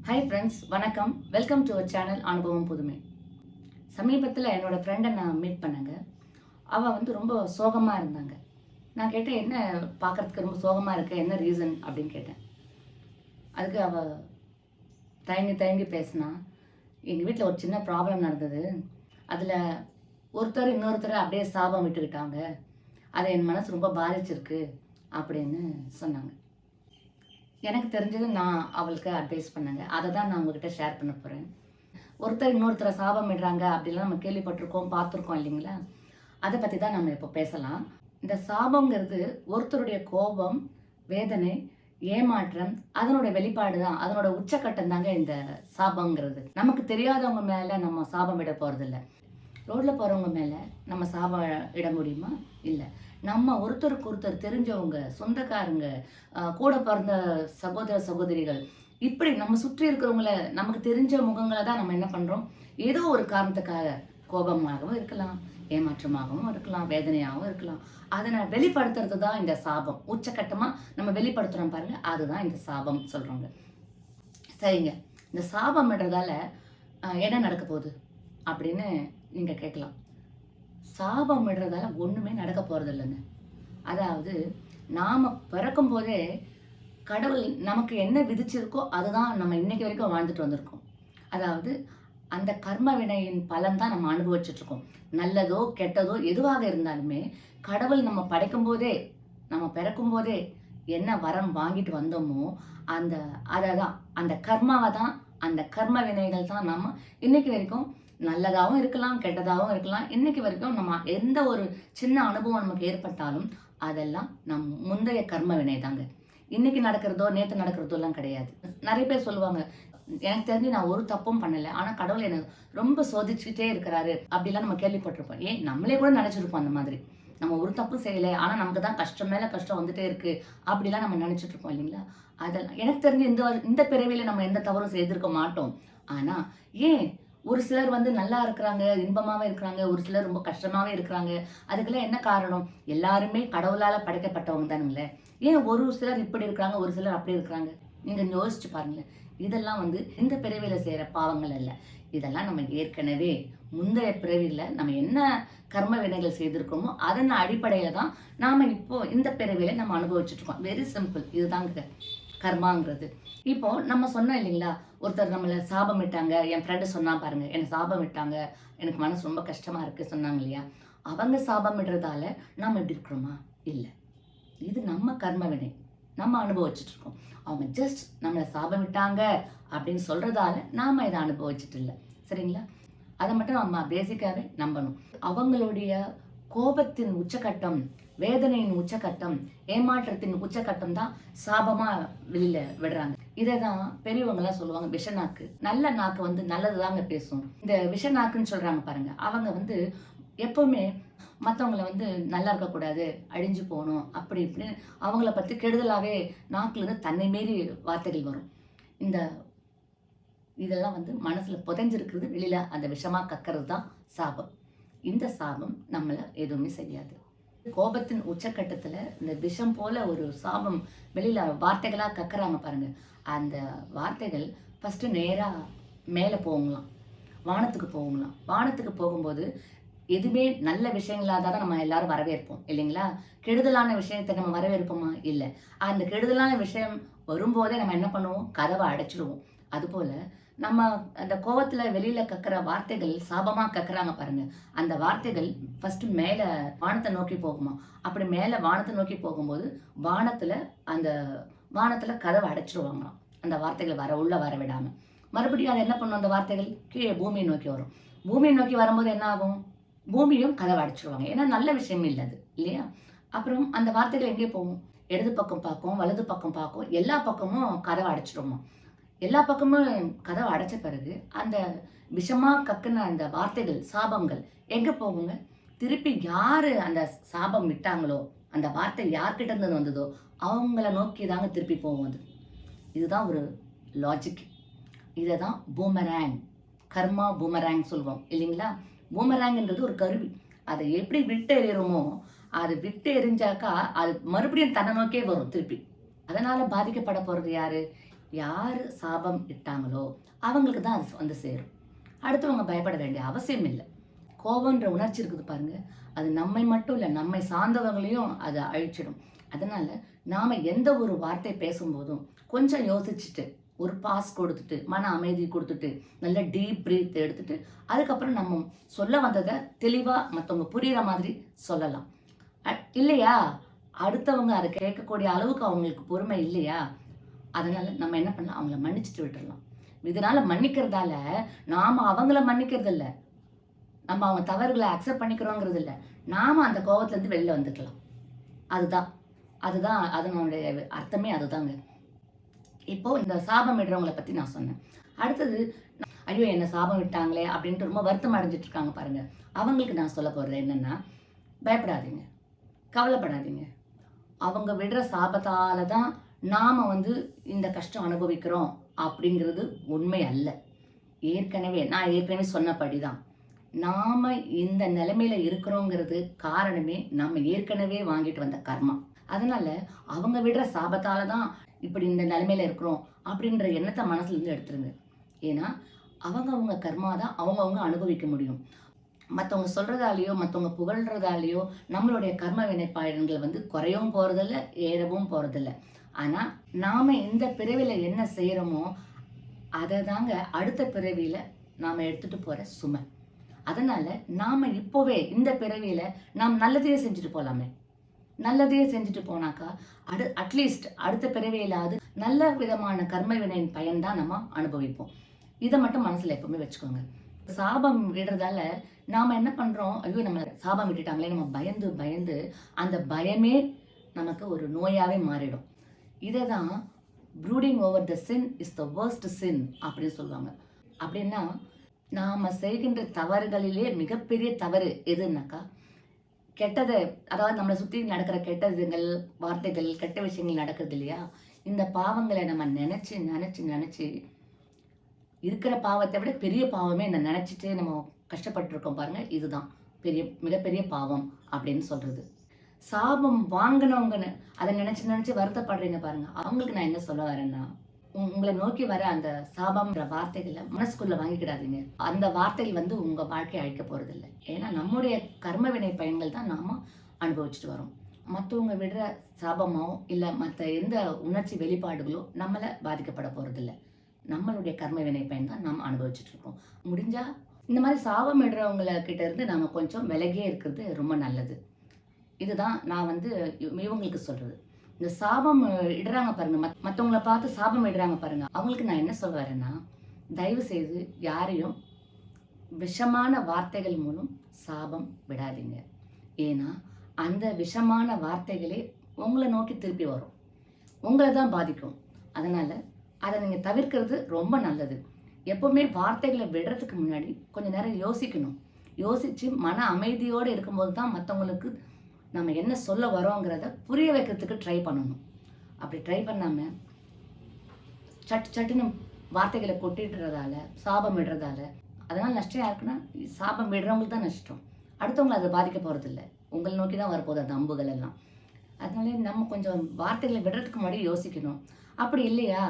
Hi friends, வணக்கம். Welcome to our channel அனுபவம் புதுமை. சமீபத்தில் என்னோட ஃப்ரெண்டை நான் மீட் பண்ணேங்க. அவள் ரொம்ப சோகமாக இருந்தாங்க. நான் கேட்டேன், என்ன பார்க்குறதுக்கு ரொம்ப சோகமாக இருக்கு, என்ன ரீசன் அப்படின்னு கேட்டேன். அதுக்கு அவள் தயங்கி தயங்கி பேசினா, எங்கள் வீட்டில் ஒரு சின்ன ப்ராப்ளம் நடந்தது. அதில் ஒருத்தர் இன்னொருத்தரை அப்படியே சாபம் விட்டுக்கிட்டாங்க. அது என் மனசு ரொம்ப பாதிச்சிருக்கு அப்படின்னு சொன்னாங்க. எனக்கு தெரிஞ்சது நான் அவளுக்கு அட்வைஸ் பண்ணேங்க. அதை தான் நான் உங்ககிட்ட ஷேர் பண்ண போகிறேன். ஒருத்தர் இன்னொருத்தரை சாபம் விடுறாங்க அப்படிலாம் நம்ம கேள்விப்பட்டிருக்கோம், பார்த்துருக்கோம் இல்லைங்களா? அதை பற்றி தான் நம்ம இப்போ பேசலாம். இந்த சாபங்கிறது ஒருத்தருடைய கோபம், வேதனை, ஏமாற்றம், அதனோட வெளிப்பாடு தான், அதனோட உச்சக்கட்டம் தாங்க இந்த சாபங்கிறது. நமக்கு தெரியாதவங்க மேலே நம்ம சாபம் விட போகிறதில்ல. ரோட்டில் போகிறவங்க மேலே நம்ம சாபம் இட முடியுமா? இல்லை. நம்ம ஒருத்தருக்கு ஒருத்தர் தெரிஞ்சவங்க, சொந்தக்காரங்க, கூட பிறந்த சகோதர சகோதரிகள், இப்படி நம்ம சுற்றி இருக்கிறவங்கள, நமக்கு தெரிஞ்ச முகங்களை தான் நம்ம என்ன பண்ணுறோம், ஏதோ ஒரு காரணத்துக்காக கோபமாகவும் இருக்கலாம், ஏமாற்றமாகவும் இருக்கலாம், வேதனையாகவும் இருக்கலாம். அதனை வெளிப்படுத்துறது தான் இந்த சாபம். உச்சக்கட்டமாக நம்ம வெளிப்படுத்துகிறோம் பாருங்க, அதுதான் இந்த சாபம் சொல்கிறோங்க. சரிங்க, இந்த சாபம்ன்றதால என்ன நடக்க போகுது அப்படின்னு நீங்கள் கேட்கலாம். சாபம் விடுறதால ஒன்றுமே நடக்க போகிறது இல்லைங்க. அதாவது நாம் பிறக்கும் போதே கடவுள் நமக்கு என்ன விதிச்சிருக்கோ அதுதான் நம்ம இன்னைக்கு வரைக்கும் வாழ்ந்துட்டு வந்திருக்கோம். அதாவது அந்த கர்ம வினையின் பலன் தான் நம்ம அனுபவிச்சுட்டு இருக்கோம். நல்லதோ கெட்டதோ எதுவாக இருந்தாலுமே கடவுள் நம்ம படைக்கும் போதே, நம்ம பிறக்கும் போதே என்ன வரம் வாங்கிட்டு வந்தோமோ அந்த அதை தான், அந்த கர்மாவை தான், அந்த கர்ம வினைகள் தான் நம்ம இன்னைக்கு வரைக்கும் நல்லதாகவும் இருக்கலாம், கெட்டதாகவும் இருக்கலாம். இன்னைக்கு வரைக்கும் நம்ம எந்த ஒரு சின்ன அனுபவம் நமக்கு ஏற்பட்டாலும் அதெல்லாம் முந்தைய கர்ம வினை தாங்க. இன்னைக்கு நடக்கிறதோ நேற்று நடக்கிறதோ எல்லாம் கிடையாது. நிறைய பேர் சொல்லுவாங்க, எனக்கு தெரிஞ்சு நான் ஒரு தப்பும் பண்ணலை, ஆனால் கடவுள் எனக்கு ரொம்ப சோதிச்சுட்டே இருக்கிறாரு அப்படிலாம் நம்ம கேள்விப்பட்டிருப்போம். ஏன் நம்மளே கூட நினைச்சிருப்போம் அந்த மாதிரி. நம்ம ஒரு தப்பு செய்யலை, ஆனால் நமக்கு தான் கஷ்டம் மேலே கஷ்டம் வந்துட்டே இருக்கு அப்படிலாம் நம்ம நினைச்சிட்டு இருப்போம் இல்லைங்களா? அதெல்லாம் எனக்கு தெரிஞ்சு இந்த பிறவியில நம்ம எந்த தவறும் செய்திருக்க மாட்டோம். ஆனா ஏன் ஒரு சிலர் நல்லா இருக்கிறாங்க, இன்பமாவே இருக்கிறாங்க, ஒரு சிலர் ரொம்ப கஷ்டமாவே இருக்கிறாங்க. அதுக்கெல்லாம் என்ன காரணம்? எல்லாருமே கடவுளால படைக்கப்பட்டவங்க தானுங்களே. ஏன் ஒரு சிலர் இப்படி இருக்கிறாங்க, ஒரு சிலர் அப்படி இருக்கிறாங்க? நீங்க யோசிச்சு பாருங்களேன். இதெல்லாம் இந்த பிறவியில செய்யற பாவங்கள் அல்ல. இதெல்லாம் நம்ம ஏற்கனவே முந்தைய பிறவியில நம்ம என்ன கர்ம வினைகள் செய்திருக்கோமோ அதன் அடிப்படையில தான் நாம இப்போ இந்த பிறவியில நம்ம அனுபவிச்சுட்டு இருக்கோம். Very simple. இதுதாங்க கர்மாங்கிறது. இப்போ நம்ம சொன்னோம் இல்லைங்களா, ஒருத்தர் நம்மளை சாபம் விட்டாங்க. என் ஃப்ரெண்டு சொன்னா பாருங்க, என்னை சாபம் விட்டாங்க, எனக்கு மனசு ரொம்ப கஷ்டமா இருக்கு சொன்னாங்க இல்லையா? அவங்க சாபம் விடுறதால நாம எப்படி இருக்கிறோமா? இல்லை. இது நம்ம கர்ம வினை, நம்ம அனுபவிச்சுட்டு இருக்கோம். அவங்க ஜஸ்ட் நம்மளை சாபம் விட்டாங்க அப்படின்னு சொல்றதால நாம இதை அனுபவிச்சுட்டு இல்லை. சரிங்களா? அதை மட்டும் நம்ம பேசிக்காவே நம்பணும். அவங்களுடைய கோபத்தின் உச்சகட்டம், வேதனையின் உச்சகட்டம், ஏமாற்றத்தின் உச்சகட்டம் தான் சாபமா வெளியில விடுறாங்க. இதைதான் பெரியவங்க எல்லாம் சொல்லுவாங்க, விஷநாக்கு. நல்ல நாக்கு நல்லதுதாங்க பேசும். இந்த விஷநாக்குன்னு சொல்றாங்க பாருங்க, அவங்க எப்பவுமே மற்றவங்களை நல்லா இருக்கக்கூடாது, அழிஞ்சு போகணும் அப்படி இப்படின்னு அவங்கள பத்தி கெடுதலாவே நாக்குல இருந்து தன்னை மீறி வார்த்தைகள் வரும். இந்த இதெல்லாம் மனசுல புதைஞ்சிருக்கிறது, வெளியில அந்த விஷமா கக்கிறது தான் சாபம். இந்த சாபம் நம்மள எதுவுமே செய்யாது. கோபத்தின் உச்சக்கட்டத்துல இந்த விஷம் போல ஒரு சாபம் வெளியில வார்த்தைகளா கக்குறாங்க பாருங்க. அந்த வார்த்தைகள் ஃபர்ஸ்ட் நேரா மேல போகலாம், வானத்துக்கு போகலாம். வானத்துக்கு போகும்போது எதுவுமே நல்ல விஷயங்களா தான் நம்ம எல்லாரும் வரவேற்போம் இல்லைங்களா? கெடுதலான விஷயத்தை நம்ம வரவேற்போமா? இல்லை. அந்த கெடுதலான விஷயம் வரும்போதே நம்ம என்ன பண்ணுவோம்? கதவை அடைச்சிடுவோம். அதுபோல நம்ம அந்த கோவத்துல வெளியில கக்குற வார்த்தைகள் சாபமா கக்குறாங்க பாருங்க. அந்த வார்த்தைகள் ஃபர்ஸ்ட் மேல வானத்தை நோக்கி போகுமா? அப்படி மேல வானத்தை நோக்கி போகும்போது அந்த வானத்துல கதவை அடைச்சிருவாங்களாம். அந்த வார்த்தைகள் உள்ள வர விடாம. மறுபடியும் அது என்ன பண்ணும்? அந்த வார்த்தைகள் கீழே பூமியை நோக்கி வரும். பூமியை நோக்கி வரும்போது என்ன ஆகும்? பூமியும் கதவை அடைச்சிருவாங்க. ஏன்னா நல்ல விஷயம் இல்லை அது இல்லையா? அப்புறம் அந்த வார்த்தைகள் எங்கே போகும்? இடது பக்கம் பார்க்கும், வலது பக்கம் பார்க்கும், எல்லா பக்கமும் கதவை அடைச்சிருமா? எல்லா பக்கமும் கதவை அடைச்ச பிறகு அந்த விஷமா கக்குன அந்த வார்த்தைகள், சாபங்கள் எங்க போகுங்க? திருப்பி யாரு அந்த சாபம் விட்டாங்களோ, அந்த வார்த்தை யார்கிட்ட இருந்து வந்ததோ அவங்கள நோக்கி தாங்க திருப்பி போகும் அது. இதுதான் ஒரு லாஜிக். இதை தான் பூமராங், கர்மா பூமராங் சொல்லுவோம் இல்லைங்களா? பூமராங்ன்றது ஒரு கருவி. அதை எப்படி விட்டு எறிகிறோமோ, அது விட்டு எறிஞ்சாக்கா அது மறுபடியும் தன்னை நோக்கியே வரும் திருப்பி. அதனால பாதிக்கப்பட போறது யாரு? யார் சாபம் இட்டாங்களோ அவங்களுக்கு தான் அது வந்து சேரும். அடுத்தவங்க பயப்பட வேண்டிய அவசியம் இல்லை. கோபம்ன்ற உணர்ச்சி இருக்குது பாருங்க, அது நம்மை மட்டும் இல்லை, நம்மை சார்ந்தவங்களையும் அது அழிச்சிடும். அதனால நாம எந்த ஒரு வார்த்தை பேசும்போதும் கொஞ்சம் யோசிச்சுட்டு, ஒரு பாஸ் கொடுத்துட்டு, மன அமைதி கொடுத்துட்டு, நல்ல டீப் பிரீத் எடுத்துட்டு, அதுக்கப்புறம் நம்ம சொல்ல வந்ததை தெளிவா மற்றவங்க புரியுற மாதிரி சொல்லலாம். இல்லையா, அடுத்தவங்க அதை கேட்கக்கூடிய அளவுக்கு அவங்களுக்கு பொறுமை இல்லையா, அதனால நம்ம என்ன பண்ணலாம், அவங்கள மன்னிச்சுட்டு விட்டுறலாம். இதனால மன்னிக்கிறதால நாம அவங்கள மன்னிக்கிறது இல்லை, நம்ம அவங்க தவறுகளை அக்செப்ட் பண்ணிக்கிறோங்கிறது இல்லை, நாம அந்த கோபத்துலேருந்து வெளில வந்துக்கலாம். அதுதான் அதுதான் அதனுடைய அர்த்தமே அதுதாங்க. இப்போ இந்த சாபம் விடுறவங்களை பற்றி நான் சொன்னேன். அடுத்தது, ஐயோ என்ன சாபம் விட்டாங்களே அப்படின்ட்டு ரொம்ப வருத்தம் அடைஞ்சிட்டு இருக்காங்க பாருங்க, அவங்களுக்கு நான் சொல்ல போகிறது என்னன்னா, பயப்படாதீங்க, கவலைப்படாதீங்க. அவங்க விடுற சாபத்தால தான் நாம வந்து இந்த கஷ்டம் அனுபவிக்கிறோம் அப்படிங்கிறது உண்மை அல்ல. நான் ஏற்கனவே சொன்னபடி தான் நாம இந்த நிலைமையில இருக்கிறோங்கிறது காரணமே நம்ம ஏற்கனவே வாங்கிட்டு வந்த கர்மா. அதனால அவங்க விடுற சாபத்தால தான் இப்படி இந்த நிலைமையில இருக்கிறோம் அப்படின்ற எண்ணத்தை மனசுல இருந்து எடுத்துருங்க. ஏன்னா அவங்க கர்மா தான் அவங்க அனுபவிக்க முடியும். மற்றவங்க சொல்றதாலேயோ மற்றவங்க புகழ்றதாலேயோ நம்மளுடைய கர்ம வினைப்பாயன்கள் வந்து குறையவும் போறதில்ல, ஏறவும் போறதில்ல. ஆனா நாம இந்த பிறவில என்ன செய்யறோமோ அதை தாங்க அடுத்த பிறவியில நாம எடுத்துட்டு போற சுமை. அதனால நாம இப்போவே இந்த பிறவியில நாம் நல்லதையே செஞ்சுட்டு போலாமே. நல்லதையே செஞ்சுட்டு போனாக்கா அட்லீஸ்ட் அடுத்த பிறவியிலாவது நல்ல விதமான கர்ம வினையின் பயன்தான் நம்ம அனுபவிப்போம். இதை மட்டும் மனசுல எப்பவுமே வச்சுக்கோங்க. சாபம் விடுறதால நாம என்ன பண்றோம், ஐயோ நம்ம சாபம் விட்டுட்டாங்களே, நம்ம பயந்து பயந்து அந்த பயமே நமக்கு ஒரு நோயாவே மாறிடும். இதை தான் brooding over the sin is the worst sin அப்படின்னு சொல்லுவாங்க. அப்படின்னா நாம செய்கின்ற தவறுகளிலே மிகப்பெரிய தவறு எதுனாக்கா, கெட்டதை, அதாவது நம்மளை சுற்றி நடக்கிற கெட்டதுங்கள், வார்த்தைகள், கெட்ட விஷயங்கள் நடக்குது இல்லையா, இந்த பாவங்களை நம்ம நினைச்சு நினைச்சு நினைச்சு இருக்கிற பாவத்தை விட பெரிய பாவமே இந்த நினைச்சிட்டு நம்ம கஷ்டப்பட்டுருக்கோம் பாருங்க, இதுதான் மிகப்பெரிய பாவம் அப்படின்னு சொல்றது. சாபம் வாங்கினவங்கன்னு அதை நினைச்சு நினைச்சு வருத்தப்படுறீங்க பாருங்க, அவங்களுக்கு நான் என்ன சொல்ல வரேன்னா, உங்களை நோக்கி வர அந்த சாபம்ன்ற வார்த்தைகளை மனசுக்குள்ள வாங்கிக்கிடாதீங்க. அந்த வார்த்தைகள் வந்து உங்க வாழ்க்கையை அழிக்க போறது இல்லை. ஏன்னா நம்முடைய கர்ம வினை பயன்கள் தான் நாம அனுபவிச்சுட்டு வரோம். மற்றவங்க விடுற சாபமோ இல்லை மற்ற எந்த உணர்ச்சி வெளிப்பாடுகளோ நம்மளை பாதிக்கப்பட போறது இல்லை. நம்மளுடைய கர்ம வினை பயன் தான் நாம் அனுபவிச்சுட்டு இருக்கோம். முடிஞ்சா இந்த மாதிரி சாபம் இடுறவங்கள கிட்ட இருந்து நாம கொஞ்சம் விலகியே இருக்கிறது ரொம்ப நல்லது. இதுதான் நான் வந்து இவங்களுக்கு சொல்றது. இந்த சாபம் இடுறாங்க பாருங்க, மற்றவங்கள பார்த்து சாபம் இடுறாங்க பாருங்க, அவங்களுக்கு நான் என்ன சொல்ல வரேன்னா, தயவு செய்து யாரையும் விஷமான வார்த்தைகள் மூலம் சாபம் விடாதீங்க. ஏன்னா அந்த விஷமான வார்த்தைகளே உங்களை நோக்கி திருப்பி வரும், உங்களை தான் பாதிக்கும். அதனால அதை நீங்க தவிர்க்கிறது ரொம்ப நல்லது. எப்பவுமே வார்த்தைகளை விடுறதுக்கு முன்னாடி கொஞ்ச நேரம் யோசிக்கணும். யோசிச்சு மன அமைதியோடு இருக்கும்போது தான் மற்றவங்களுக்கு நம்ம என்ன சொல்ல வரோங்கிறத புரிய வைக்கிறதுக்கு ட்ரை பண்ணணும். அப்படி ட்ரை பண்ணாம சட்டுன்னு வார்த்தைகளை கொட்டிடுறதால, சாபம் விடுறதால, அதனால நஷ்டம் யாருக்குன்னா, சாபம் விடுறவங்களுக்கு தான் நஷ்டம். அடுத்தவங்களை அதை பாதிக்க போறது இல்லை, உங்களை நோக்கி தான் வரப்போகுது அந்த அம்புகள் எல்லாம். அதனால நம்ம கொஞ்சம் வார்த்தைகளை விடுறதுக்கு முன்னாடி யோசிக்கணும். அப்படி இல்லையா,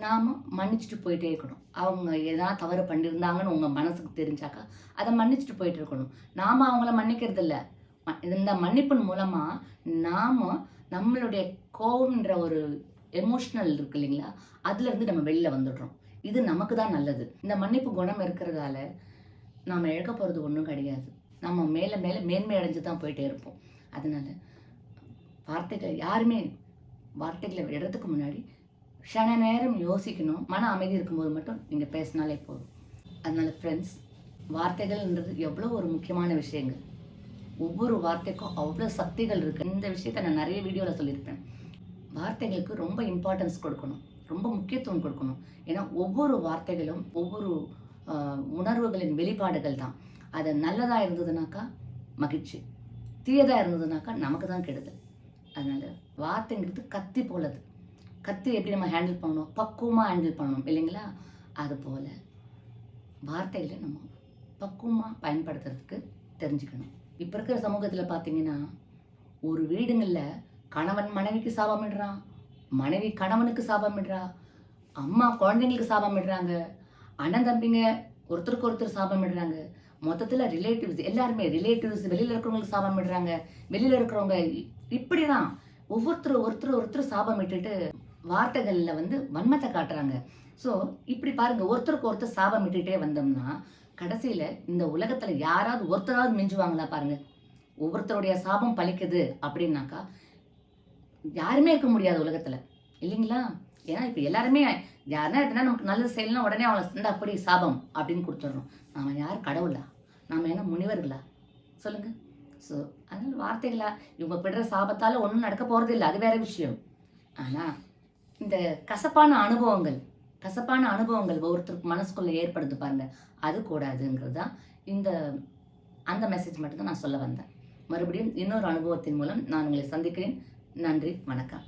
நாம மன்னிச்சுட்டு போயிட்டே இருக்கணும். அவங்க ஏதாவது தவறு பண்ணியிருந்தாங்கன்னு உங்க மனசுக்கு தெரிஞ்சாக்கா அதை மன்னிச்சுட்டு போயிட்டு இருக்கணும். நாம அவங்கள மன்னிக்கிறது இல்லை. இந்த மன்னிப்பின் மூலமா நாம நம்மளுடைய கோவம்ன்ற ஒரு எமோஷனல் இருக்கு இல்லைங்களா, அதுல இருந்து நம்ம வெளியில வந்துடுறோம். இது நமக்கு தான் நல்லது. இந்த மன்னிப்பு குணம் இருக்கிறதால நாம இழக்க போறது ஒன்றும் கிடையாது. நம்ம மேல மேல மேன்மை அடைஞ்சு தான் போயிட்டே இருப்போம். அதனால யாருமே வார்த்தைகளை விடுறதுக்கு முன்னாடி க்ஷண நேரம் யோசிக்கணும். மன அமைதி இருக்கும்போது மட்டும் நீங்க பேசினாலே போதும். அதனால ஃப்ரெண்ட்ஸ், வார்த்தைகள்ன்றது எவ்வளோ ஒரு முக்கியமான விஷயங்கள். ஒவ்வொரு வார்த்தைக்கும் அவ்வளோ சக்திகள் இருக்கு. இந்த விஷயத்த நான் நிறைய வீடியோவில் சொல்லியிருப்பேன். வார்த்தைகளுக்கு ரொம்ப இம்பார்ட்டன்ஸ் கொடுக்கணும், ரொம்ப முக்கியத்துவம் கொடுக்கணும். ஏன்னா ஒவ்வொரு வார்த்தைகளும் ஒவ்வொரு உணர்வுகளின் வெளிப்பாடுகள் தான். அது நல்லதாக இருந்ததுனாக்கா மகிழ்ச்சி, தீயதாக இருந்ததுனாக்கா நமக்கு தான் கெடுதல். அதனால வார்த்தைங்கிறது கத்தி போலது. கத்தி எப்படி நம்ம ஹேண்டில் பண்ணணும், பக்குவமாக ஹேண்டில் பண்ணணும் இல்லைங்களா, அது போல் வார்த்தைகளை நம்ம பக்குவமாக பயன்படுத்துறதுக்கு தெரிஞ்சுக்கணும். இப்போ இருக்கிற சமூகத்தில் பார்த்தீங்கன்னா, ஒரு வீடுங்களில் கணவன் மனைவிக்கு சாபமிடுறான், மனைவி கணவனுக்கு சாபமிடுறா, அம்மா குழந்தைங்களுக்கு சாபமிடுறாங்க. அண்ணன் தம்பிங்க ஒருத்தருக்கு ஒருத்தர் சாபமிடுறாங்க. மொத்தத்துல ரிலேட்டிவ்ஸ் எல்லாருமே ரிலேட்டிவ்ஸ் வெளியில இருக்கிறவங்களுக்கு சாபமிடுறாங்க. வெளியில இருக்கிறவங்க இப்படிதான் ஒருத்தர் சாபமிட்டுட்டு வார்த்தைகள்ல வந்து வன்மத்த காட்டுறாங்க. ஸோ இப்படி பாருங்க ஒருத்தருக்கு ஒருத்தர் சாபமிட்டுட்டே வந்தோம்னா, கடைசியில இந்த உலகத்துல யாராவது ஒருத்தராவது மிஞ்சுவாங்களா பாருங்க. ஒவ்வொருத்தருடைய சாபம் பலிக்குது அப்படின்னாக்கா, யாருமே இருக்க முடியாது உலகத்துல. இல்லைங்களா? ஏன்னா இப்ப எல்லாருமே யாருன்னா எதுனா நமக்கு நல்லது செய்யலன்னா உடனே அவங்கள இந்தா அப்படி சாபம் அப்படின்னு குடுத்துடுறோம். நாம யார் கடவுளா? நாம என்ன முனிவர்களா? சொல்லுங்க. ஸோ அதனால வார்த்தைகளா இவங்க பிடுற சாபத்தால ஒண்ணும் நடக்க போறதில்ல. அது வேற விஷயம். ஆனா, இந்த கசப்பான அனுபவங்கள் ஒவ்வொருத்தருக்கு மனசுக்குள்ள ஏற்படுது பாருங்க. அது கூடாதுங்கிறது தான் இந்த அந்த மெசேஜ் மட்டும் தான் நான் சொல்ல வந்தேன். மறுபடியும் இன்னொரு அனுபவத்தின் மூலம் நான் உங்களை சந்திக்கிறேன். நன்றி, வணக்கம்.